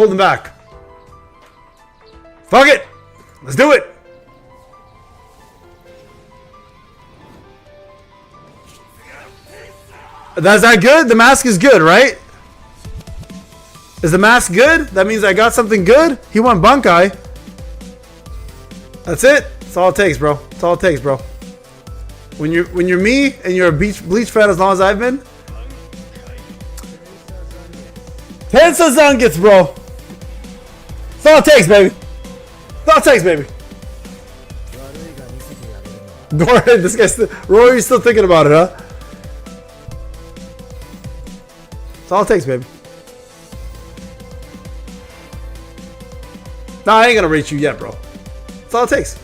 Hold him back. Fuck it. Let's do it. That's that good? The mask is good, right? Is the mask good? That means I got something good? He won Bunkai. That's it. That's all it takes, bro. That's all it takes, bro. When you're me and you're a Bleach fan as long as I've been. Tensa Zungits, bro. That's all it takes, baby. That's all it takes, baby. Dorian, this guy's still, Rory's still thinking about it, huh? That's all it takes, baby. Nah, I ain't gonna rate you yet, bro. That's all it takes.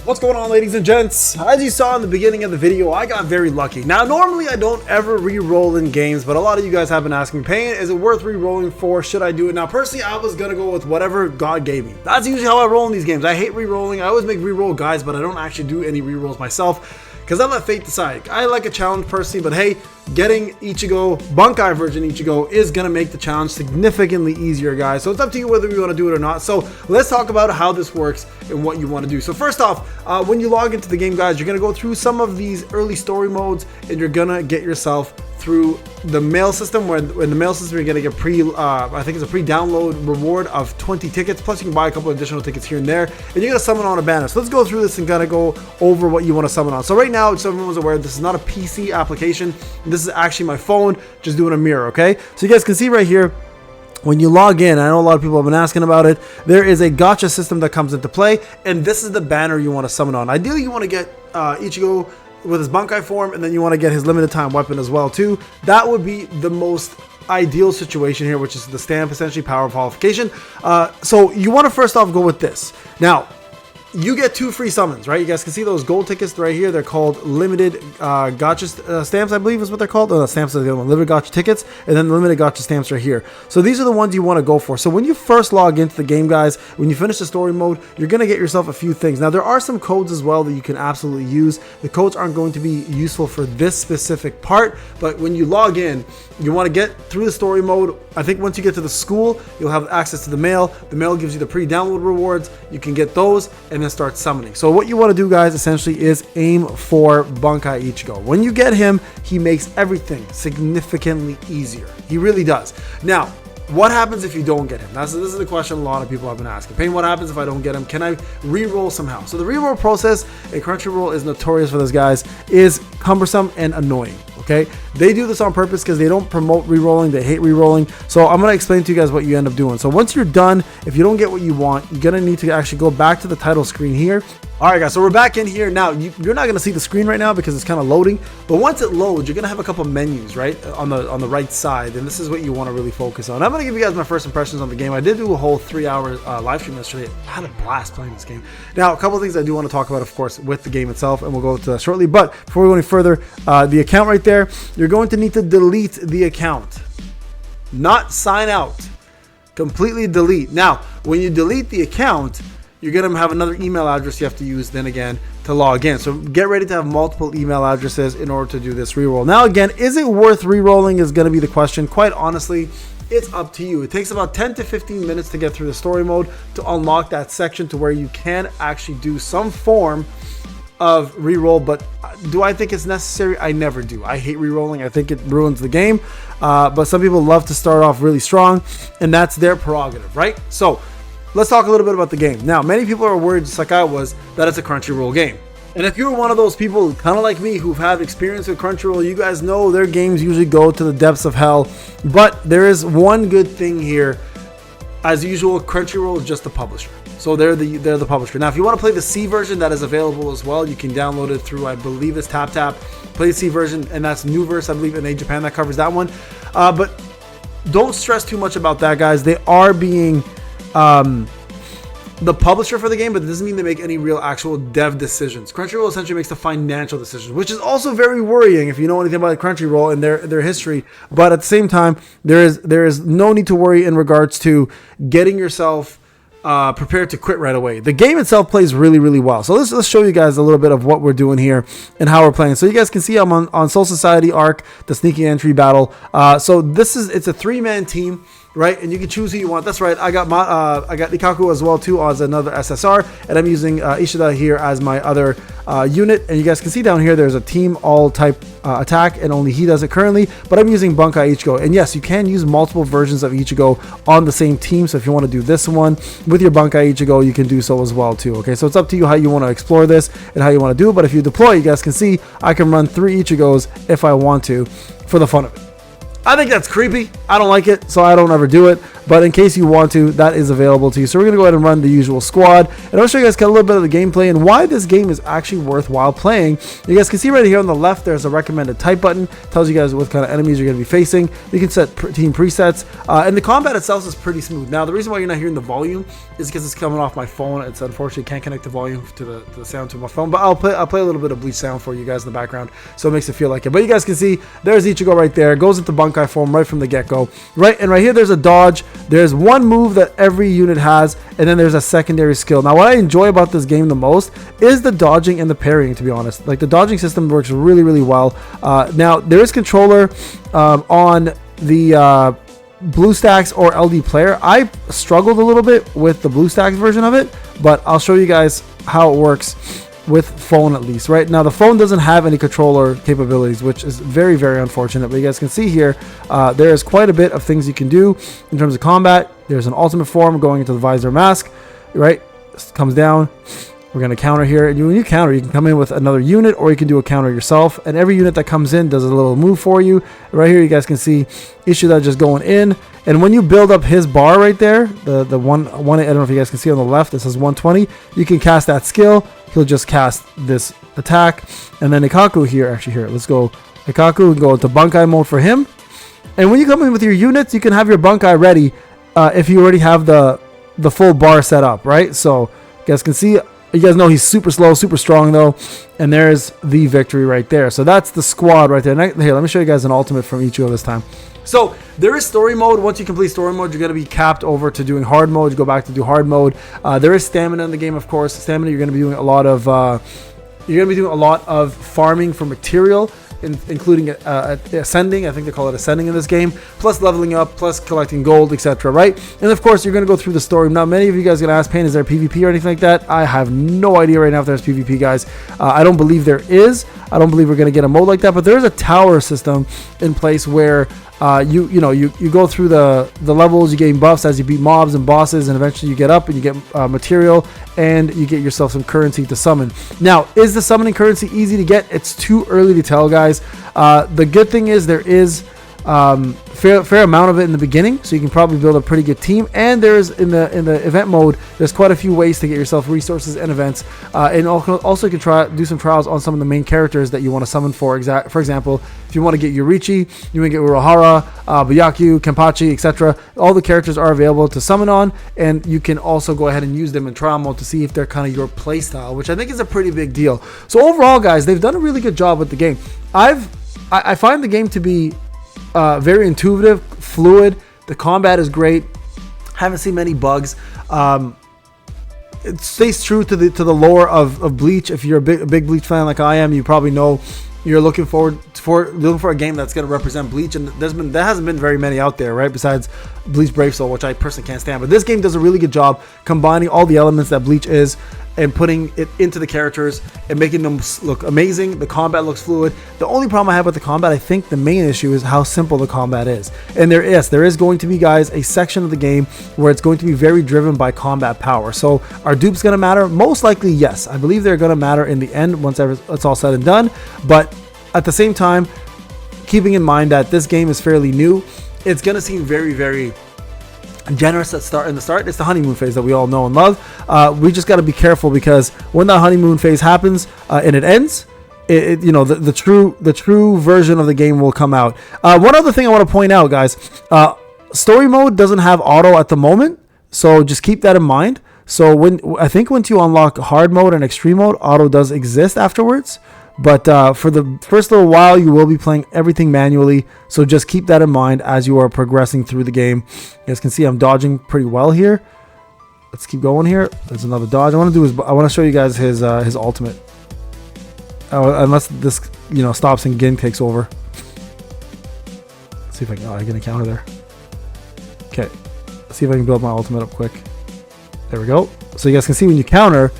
What's going on, ladies and gents? As you saw in the beginning of the video, I got very lucky. Now, normally I don't ever re-roll in games, but a lot of you guys have been asking, Payne, is it worth re-rolling for? Should I do it? Now, personally, I was gonna go with whatever God gave me. That's usually how I roll in these games. I hate re-rolling. I always make re-roll guides, but I don't actually do any re-rolls myself because I let fate decide. I like a challenge personally, but hey, getting Ichigo, Bunkai version Ichigo is going to make the challenge significantly easier, guys. So it's up to you whether you want to do it or not. So let's talk about how this works and what you want to do. So first off, when you log into the game, guys, you're going to go through some of these early story modes and you're going to get yourself through the mail system, where in the mail system you're going to get I think it's a pre-download reward of 20 tickets, plus you can buy a couple of additional tickets here and there, and you're going to summon on a banner. So let's go through this and kind of go over what you want to summon on. So right now, so everyone's aware, this is not a PC application. This is actually my phone just doing a mirror, okay? So you guys can see right here, when you log in, I know a lot of people have been asking about it, there is a gacha system that comes into play, and this is the banner you want to summon on. Ideally, you want to get Ichigo with his Bunkai form, and then you want to get his limited time weapon as well too. That would be the most ideal situation here, which is the stamp, essentially power of qualification. So you want to first off go with this. Now, you get 2 free summons, right? You guys can see those gold tickets right here. They're called limited gacha stamps, I believe is what they're called. Oh, the stamps are the other one. Limited gacha tickets, and then the limited gacha stamps right here. So these are the ones you want to go for. So when you first log into the game, guys, when you finish the story mode, you're going to get yourself a few things. Now, there are some codes as well that you can absolutely use. The codes aren't going to be useful for this specific part, but when you log in, you want to get through the story mode. I think once you get to the school, you'll have access to the mail. The mail gives you the pre-download rewards. You can get those and then start summoning. So what you want to do, guys, essentially is aim for Bunkai Ichigo. When you get him, he makes everything significantly easier. He really does. Now, what happens if you don't get him? This is the question a lot of people have been asking. Payne, what happens if I don't get him? Can I re-roll somehow? So the re-roll process, and Crunchyroll is notorious for this, guys, is cumbersome and annoying. Okay, they do this on purpose because they don't promote re-rolling. They hate re-rolling. So I'm going to explain to you guys what you end up doing. So once you're done, if you don't get what you want, you're going to need to actually go back to the title screen here. All right, guys, so we're back in here. Now, you're not going to see the screen right now because it's kind of loading. But once it loads, you're going to have a couple menus, right, on the right side. And this is what you want to really focus on. I'm going to give you guys my first impressions on the game. I did do a whole 3-hour live stream yesterday. I had a blast playing this game. Now, a couple of things I do want to talk about, of course, with the game itself, and we'll go to that shortly. But before we go any further, the account right there, you're going to need to delete the account. Not sign out. Completely delete. Now, when you delete the account, you're going to have another email address you have to use then again to log in. So get ready to have multiple email addresses in order to do this reroll. Now, again, is it worth rerolling is going to be the question. Quite honestly, it's up to you. It takes about 10 to 15 minutes to get through the story mode to unlock that section to where you can actually do some form of reroll. But do I think it's necessary? I never do. I hate rerolling. I think it ruins the game. But some people love to start off really strong, and that's their prerogative, right? So let's talk a little bit about the game. Now, many people are worried, just like I was, that it's a Crunchyroll game. And if you're one of those people, kind of like me, who've had experience with Crunchyroll, you guys know their games usually go to the depths of hell. But there is one good thing here. As usual, Crunchyroll is just the publisher. So they're the publisher. Now, if you want to play the C version, that is available as well. You can download it through, I believe it's TapTap. Play the C version, and that's Newverse, I believe, in Japan that covers that one. But don't stress too much about that, guys. They are being the publisher for the game, but it doesn't mean they make any real actual dev decisions. Crunchyroll essentially makes the financial decisions, which is also very worrying if you know anything about Crunchyroll and their history. But at the same time, there is no need to worry in regards to getting yourself prepared to quit right away. The game itself plays really, really well. So let's show you guys a little bit of what we're doing here and how we're playing. So you guys can see I'm on Soul Society Arc, the sneaky entry battle. So it's a 3-man team, right? And you can choose who you want. That's right. I got Ikaku as well too as another SSR, and I'm using Ishida here as my other unit. And you guys can see down here there's a team all type attack, and only he does it currently. But I'm using Bunkai Ichigo, and yes, you can use multiple versions of Ichigo on the same team. So if you want to do this one with your Bunkai Ichigo, you can do so as well too. Okay, so it's up to you how you want to explore this and how you want to do it. But if you deploy, you guys can see I can run 3 Ichigos if I want to, for the fun of it. I think that's creepy. I don't like it, so I don't ever do it. But in case you want to, that is available to you. So we're going to go ahead and run the usual squad. And I'll show you guys a little bit of the gameplay and why this game is actually worthwhile playing. You guys can see right here on the left, there's a recommended type button. Tells you guys what kind of enemies you're going to be facing. You can set team presets. And the combat itself is pretty smooth. Now, the reason why you're not hearing the volume is because it's coming off my phone. It's unfortunately can't connect the volume to the sound to my phone. But I'll play a little bit of Bleach sound for you guys in the background, so it makes it feel like it. But you guys can see there's Ichigo right there. Goes into Bunkai form right from the get-go. Right, and right here there's a dodge. There's one move that every unit has, and then there's a secondary skill. Now, what I enjoy about this game the most is the dodging and the parrying, to be honest. Like, the dodging system works really, really well. Now, there is controller on the BlueStacks or LD player. I struggled a little bit with the BlueStacks version of it, but I'll show you guys how it works with phone, at least. Right now, the phone doesn't have any controller capabilities, which is very, very unfortunate. But you guys can see here, there is quite a bit of things you can do in terms of combat. There's an ultimate form going into the visor mask, right? This comes down. We're going to counter here, and when you counter, you can come in with another unit, or you can do a counter yourself, and every unit that comes in does a little move for you. Right here, you guys can see Ishida just going in, and when you build up his bar right there, the one I don't know if you guys can see on the left, it says 120, you can cast that skill. He'll just cast this attack, and then Ikaku here, actually here, let's go Ikaku and go into Bunkai mode for him. And when you come in with your units, you can have your Bunkai ready if you already have the full bar set up, right? So you guys can see, you guys know he's super slow, super strong though, and there's the victory right there. So that's the squad right there. Here, let me show you guys an ultimate from Ichigo this time. So there is story mode. Once you complete story mode, you're going to be capped over to doing hard mode. You go back to do hard mode. There is stamina in the game, of course. Stamina, you're going to be doing a lot of farming for material, including ascending. I think they call it ascending in this game, plus leveling up, plus collecting gold, etc. Right? And of course, you're going to go through the story. Now, many of you guys are going to ask, Payne, is there PvP or anything like that? I have no idea right now if there's PvP, guys. I don't believe there is. I don't believe we're going to get a mode like that, but there is a tower system in place where you go through the levels, you gain buffs as you beat mobs and bosses, and eventually you get up and you get material, and you get yourself some currency to summon. Now, is the summoning currency easy to get? It's too early to tell, guys. The good thing is there is fair amount of it in the beginning, so you can probably build a pretty good team. And there's in the event mode, there's quite a few ways to get yourself resources and events, and also you can do some trials on some of the main characters that you want to summon for. For example, if you want to get Yorichi, you want to get Uruhara, Byaku, Kenpachi, etc. All the characters are available to summon on, and you can also go ahead and use them in trial mode to see if they're kind of your playstyle, which I think is a pretty big deal. So overall, guys, they've done a really good job with the game. I find the game to be very intuitive, fluid. The combat is great. Haven't seen many bugs. It stays true to the lore of Bleach. If you're a big Bleach fan like I am, you probably know you're looking for a game that's going to represent Bleach, and there hasn't been very many out there, right? Besides Bleach Brave Soul, which I personally can't stand. But this game does a really good job combining all the elements that Bleach is and putting it into the characters and making them look amazing. The combat looks fluid. The only problem I have with the combat, I think the main issue is how simple the combat is. And there is going to be, guys, a section of the game where it's going to be very driven by combat power. So are dupes going to matter? Most likely, yes. I believe they're going to matter in the end once it's all said and done. But at the same time, keeping in mind that this game is fairly new, it's going to seem very, very generous in the start. It's the honeymoon phase that we all know and love. We just got to be careful, because when that honeymoon phase happens and it ends, the true version of the game will come out. One other thing I want to point out, guys, story mode doesn't have auto at the moment, so just keep that in mind. So once you unlock hard mode and extreme mode, auto does exist afterwards. But for the first little while, you will be playing everything manually. So just keep that in mind as you are progressing through the game. You guys can see I'm dodging pretty well here. Let's keep going here. There's another dodge. I want to show you guys his ultimate. Unless this, you know, stops and Gin takes over. Let's see if I can. Oh, I get a counter there. Okay. Let's see if I can build my ultimate up quick. There we go. So you guys can see when you counter,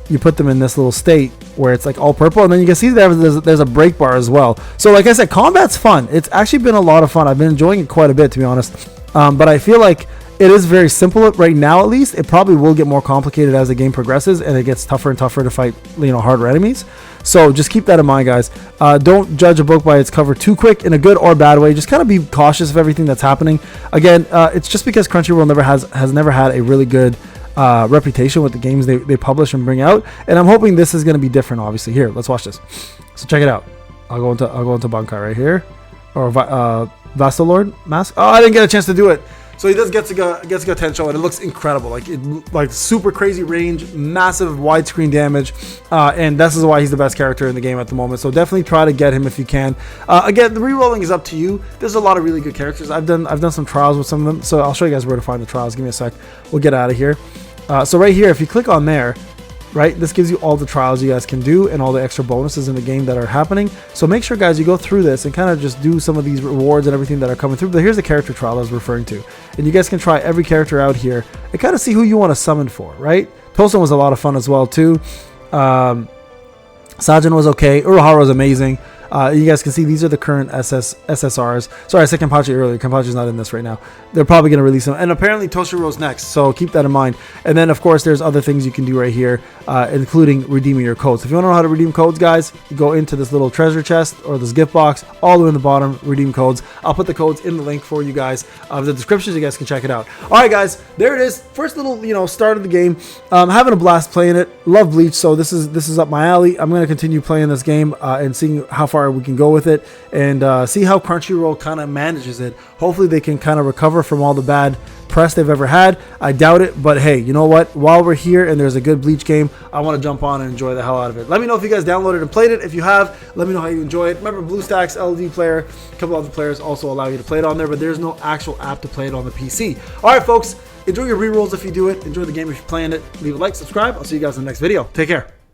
you put them in this little state where it's like all purple, and then you can see there's a break bar as well. So like I said, combat's fun. It's actually been a lot of fun. I've been enjoying it quite a bit, to be honest. But I feel like it is very simple right now, at least. It probably will get more complicated as the game progresses and it gets tougher and tougher to fight, you know, harder enemies. So just keep that in mind, guys. Don't judge a book by its cover too quick in a good or bad way. Just kind of be cautious of everything that's happening. Again, it's just because Crunchyroll has never had a really good reputation with the games they publish and bring out, and I'm hoping this is going to be different. Obviously, here, let's watch this. So check it out. I'll go into Bankai right here, or Vastalord mask. Oh, I didn't get a chance to do it. So he does Getsuga Tensho, and it looks incredible. Like super crazy range, massive widescreen damage, and this is why he's the best character in the game at the moment. So definitely try to get him if you can. Again, the rerolling is up to you. There's a lot of really good characters. I've done some trials with some of them, so I'll show you guys where to find the trials. Give me a sec. We'll get out of here. So right here, if you click on there, right, this gives you all the trials you guys can do and all the extra bonuses in the game that are happening. So make sure, guys, you go through this and kind of just do some of these rewards and everything that are coming through. But here's the character trial I was referring to, and you guys can try every character out here and kind of see who you want to summon for, right? Tosen was a lot of fun as well too. Sajin was okay. Uruhara was amazing. You guys can see these are the current SSRs. Sorry, I said Kenpachi earlier. Kenpachi's not in this right now. They're probably going to release them. And apparently Toshiro's next, so keep that in mind. And then, of course, there's other things you can do right here, including redeeming your codes. If you want to know how to redeem codes, guys, you go into this little treasure chest or this gift box, all the way in the bottom, redeem codes. I'll put the codes in the link for you guys. The descriptions, you guys can check it out. All right, guys, there it is. First little, you know, start of the game. Having a blast playing it. Love Bleach, so this is up my alley. I'm going to continue playing this game and seeing how far we can go with it, and see how Crunchyroll kind of manages it. Hopefully they can kind of recover from all the bad press they've ever had. I doubt it, but hey, you know what? While we're here and there's a good Bleach game, I want to jump on and enjoy the hell out of it. Let me know if you guys downloaded and played it. If you have, let me know how you enjoy it. Remember, BlueStacks, LD Player, a couple other players also allow you to play it on there, but there's no actual app to play it on the PC. All right, folks, enjoy your rerolls if you do it. Enjoy the game if you're playing it. Leave a like, subscribe. I'll see you guys in the next video. Take care.